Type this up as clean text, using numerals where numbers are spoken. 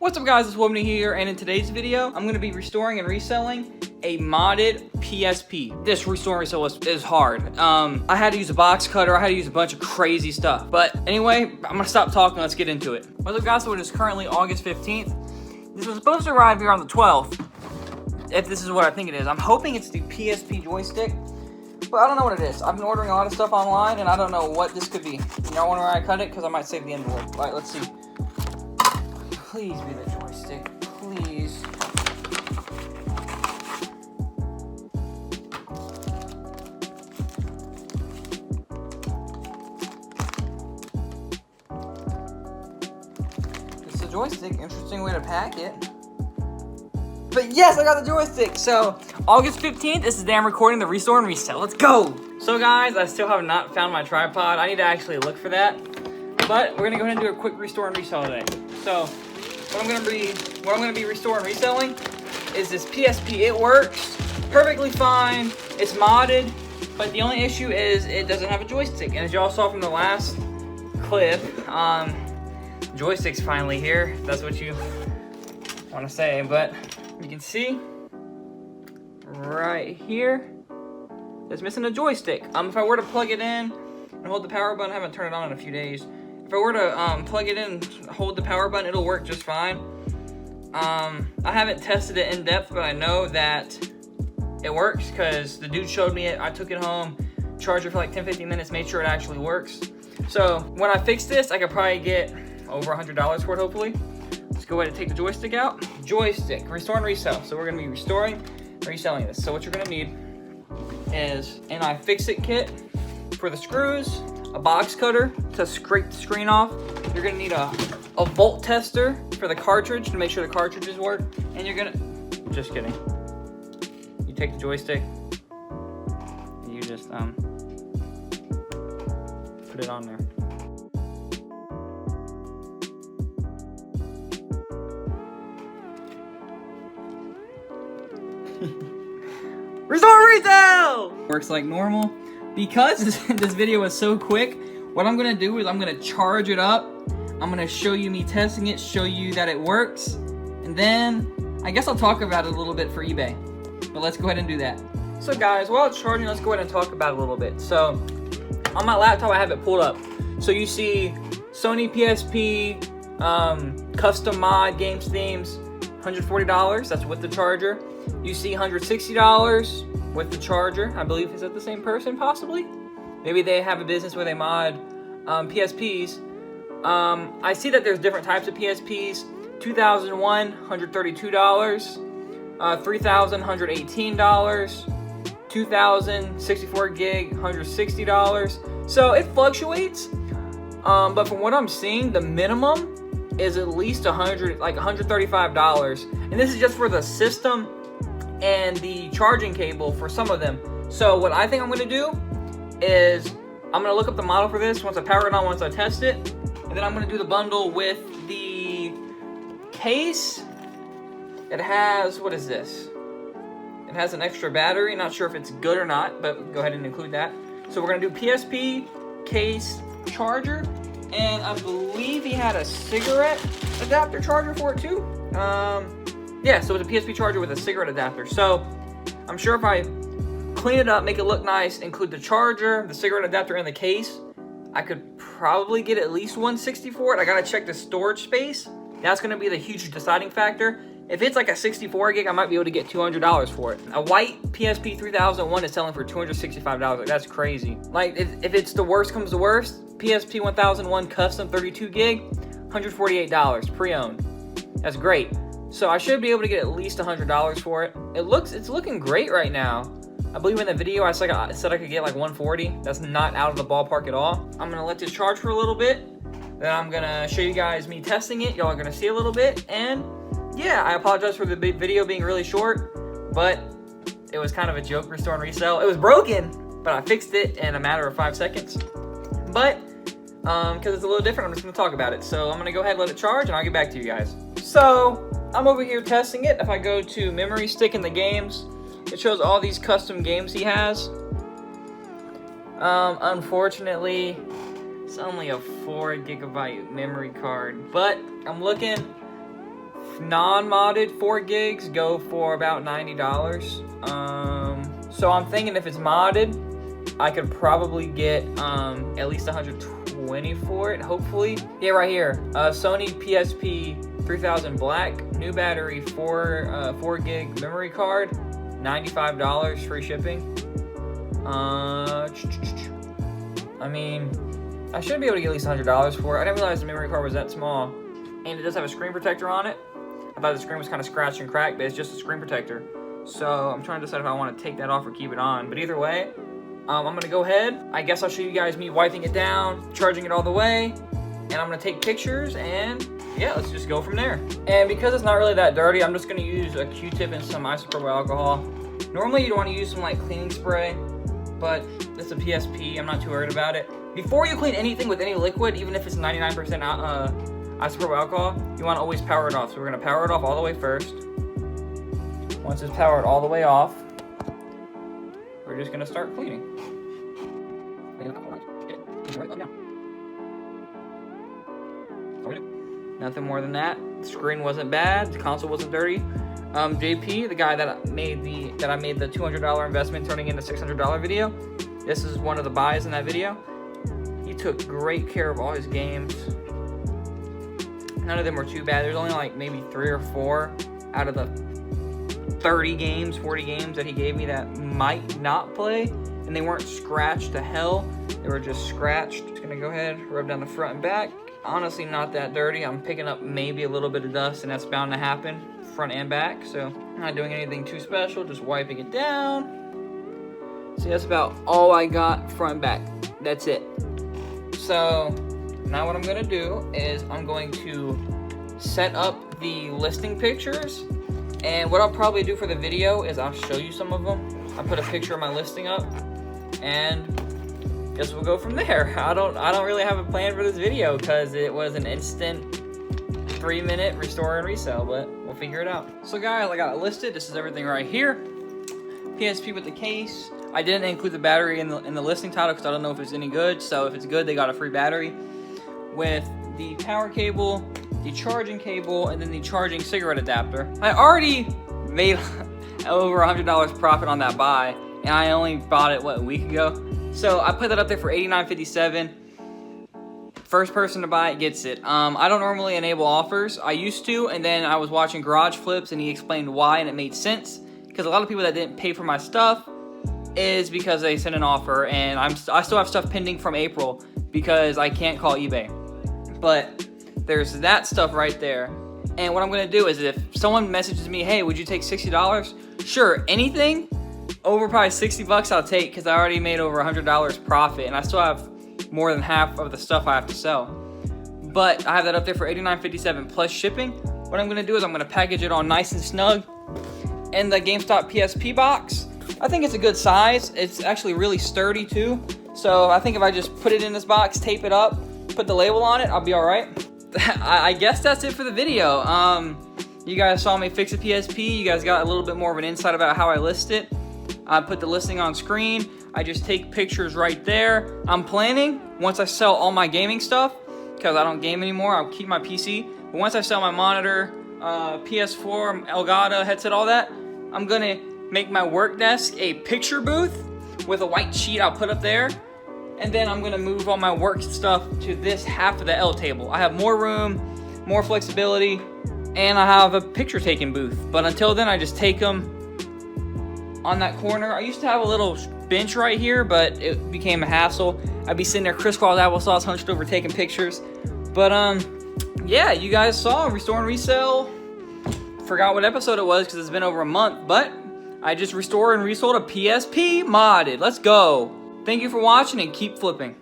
What's up guys, it's Wubny here, and in today's video, I'm going to be restoring and reselling a modded PSP. This restore and resell is hard. I had to use a box cutter, I had to use a bunch of crazy stuff. But anyway, I'm going to stop talking, let's get into it. What's up guys, so it is currently August 15th. This was supposed to arrive here on the 12th, if this is what I think it is. I'm hoping it's the PSP joystick, but I don't know what it is. I've been ordering a lot of stuff online, and I don't know what this could be. Y'all wonder where I cut it? Because I might save the envelope. Alright, let's see. Please be the joystick, please. It's a joystick, interesting way to pack it. But yes, I got the joystick. So, August 15th, this is the day I'm recording the restore and resell. Let's go! So guys, I still have not found my tripod. I need to actually look for that. But we're gonna go ahead and do a quick restore and resell today. So, what I'm gonna be restoring and reselling is this PSP. It works perfectly fine. It's modded, but the only issue is it doesn't have a joystick. And as y'all saw from the last clip, joystick's finally here. That's what you want to say. But you can see right here, it's missing a joystick. If I were to plug it in and hold the power button, I haven't turned it on in a few days. If I were to plug it in and hold the power button, it'll work just fine. I haven't tested it in depth, but I know that it works because the dude showed me it. I took it home, charged it for like 10-15 minutes, made sure it actually works. So when I fix this, I could probably get over $100 for it, hopefully. Let's go ahead and take the joystick out. Joystick, restore and resell. So we're gonna be restoring and reselling this. So what you're gonna need is an iFixit kit for the screws, a box cutter to scrape the screen off. You're gonna need a volt tester for the cartridge to make sure the cartridges work. And you're gonna, just kidding. You take the joystick, you just put it on there. Restore retail! Works like normal. Because this video was so quick, what I'm gonna do is I'm gonna charge it up. I'm gonna show you me testing it, show you that it works, and then I guess I'll talk about it a little bit for eBay. But let's go ahead and do that. So guys, while it's charging, let's go ahead and talk about it a little bit. So on my laptop, I have it pulled up. So you see Sony PSP, custom mod games themes, $140. That's with the charger. You see $160 with the charger. I believe, is that the same person, possibly? Maybe they have a business where they mod PSPs. I see that there's different types of PSPs. 2001, $132. 3000, $118. 2000, 64 gig, $160. So it fluctuates. But from what I'm seeing, the minimum is at least $135. And this is just for the system and the charging cable for some of them. So what I think I'm gonna do is I'm gonna look up the model for this once I power it on, once I test it, and then I'm gonna do the bundle with the case. It has, what is this? It has an extra battery, not sure if it's good or not, but go ahead and include that. So we're gonna do PSP, case, charger, and I believe he had a cigarette adapter charger for it too. Yeah, so it's a PSP charger with a cigarette adapter. So I'm sure if I clean it up, make it look nice, include the charger, the cigarette adapter, and the case, I could probably get at least $160 for it. I gotta check the storage space. That's gonna be the huge deciding factor. If it's like a 64 gig, I might be able to get $200 for it. A white PSP 3001 is selling for $265. Like, that's crazy. Like, if it's the worst comes to worst, PSP 1001 custom 32 gig, $148 pre-owned. That's great. So I should be able to get at least $100 for it. It's looking great right now. I believe in the video I said I could get like $140. That's not out of the ballpark at all. I'm gonna let this charge for a little bit. Then I'm gonna show you guys me testing it. Y'all are gonna see a little bit. And yeah, I apologize for the video being really short, but it was kind of a joke, restore and resell. It was broken, but I fixed it in a matter of 5 seconds. But because it's a little different, I'm just gonna talk about it. So I'm gonna go ahead and let it charge, and I'll get back to you guys. So I'm over here testing it. If I go to memory stick in the games, it shows all these custom games he has. Unfortunately, it's only a 4 GB memory card, but I'm looking non-modded 4 gigs go for about $90. So I'm thinking if it's modded, I could probably get at least 120 for it, hopefully. Yeah, right here. Sony PSP 3000 Black, new battery, 4 gig memory card, $95, free shipping. I mean, I should be able to get at least $100 for it. I didn't realize the memory card was that small. And it does have a screen protector on it. I thought the screen was kind of scratched and cracked, but it's just a screen protector. So I'm trying to decide if I want to take that off or keep it on. But either way, I'm going to go ahead. I guess I'll show you guys me wiping it down, charging it all the way. And I'm going to take pictures and yeah, let's just go from there. And because it's not really that dirty, I'm just going to use a Q-tip and some isopropyl alcohol. Normally you'd want to use some like cleaning spray, but it's a PSP. I'm not too worried about it. Before you clean anything with any liquid, even if it's 99% isopropyl alcohol, you want to always power it off. So we're going to power it off all the way first. Once it's powered all the way off, we're just going to start cleaning. Nothing more than that. The screen wasn't bad. The console wasn't dirty. JP, the guy that I made the $200 investment turning into $600 video, this is one of the buys in that video. He took great care of all his games. None of them were too bad. There's only like maybe 3 or 4 out of the 30 games, 40 games that he gave me that might not play, and they weren't scratched to hell. They were just scratched. Just gonna go ahead, rub down the front and back. Honestly, not that dirty. I'm picking up maybe a little bit of dust, and that's bound to happen, front and back. So I'm not doing anything too special, just wiping it down. See, that's about all I got front and back. That's it. So now what I'm gonna do is I'm going to set up the listing pictures. And what I'll probably do for the video is I'll show you some of them. I'll put a picture of my listing up, and guess we'll go from there. I don't really have a plan for this video because it was an instant 3-minute restore and resell, but we'll figure it out. So guys, I got it listed. This is everything right here. PSP with the case. I didn't include the battery in the listing title because I don't know if it's any good. So if it's good, they got a free battery with the power cable, the charging cable, and then the charging cigarette adapter. I already made over $100 profit on that buy, and I only bought it, what, a week ago? So I put that up there for $89.57. First person to buy it gets it. I don't normally enable offers. I used to, and then I was watching Garage Flips, and he explained why, and it made sense. Because a lot of people that didn't pay for my stuff is because they sent an offer, and I still have stuff pending from April because I can't call eBay. But there's that stuff right there. And what I'm gonna do is if someone messages me, hey, would you take $60? Sure, anything over probably 60 bucks I'll take because I already made over $100 profit and I still have more than half of the stuff I have to sell. But I have that up there for $89.57 plus shipping. What I'm gonna do is I'm gonna package it all nice and snug in the GameStop PSP box. I think it's a good size. It's actually really sturdy too. So I think if I just put it in this box, tape it up, put the label on it, I'll be all right. I guess that's it for the video. You guys saw me fix a PSP. You guys got a little bit more of an insight about how I list it. I put the listing on screen. I just take pictures right there. I'm planning, once I sell all my gaming stuff, because I don't game anymore, I'll keep my PC. But once I sell my monitor, PS4, Elgato, headset, all that, I'm gonna make my work desk a picture booth with a white sheet I'll put up there. And then I'm gonna move all my work stuff to this half of the L table. I have more room, more flexibility, and I have a picture taking booth. But until then, I just take them on that corner. I used to have a little bench right here, but it became a hassle. I'd be sitting there crisscross applesauce hunched over taking pictures. But yeah, you guys saw Restore and Resell. Forgot what episode it was because it's been over a month, but I just restored and resold a PSP modded. Let's go. Thank you for watching and keep flipping.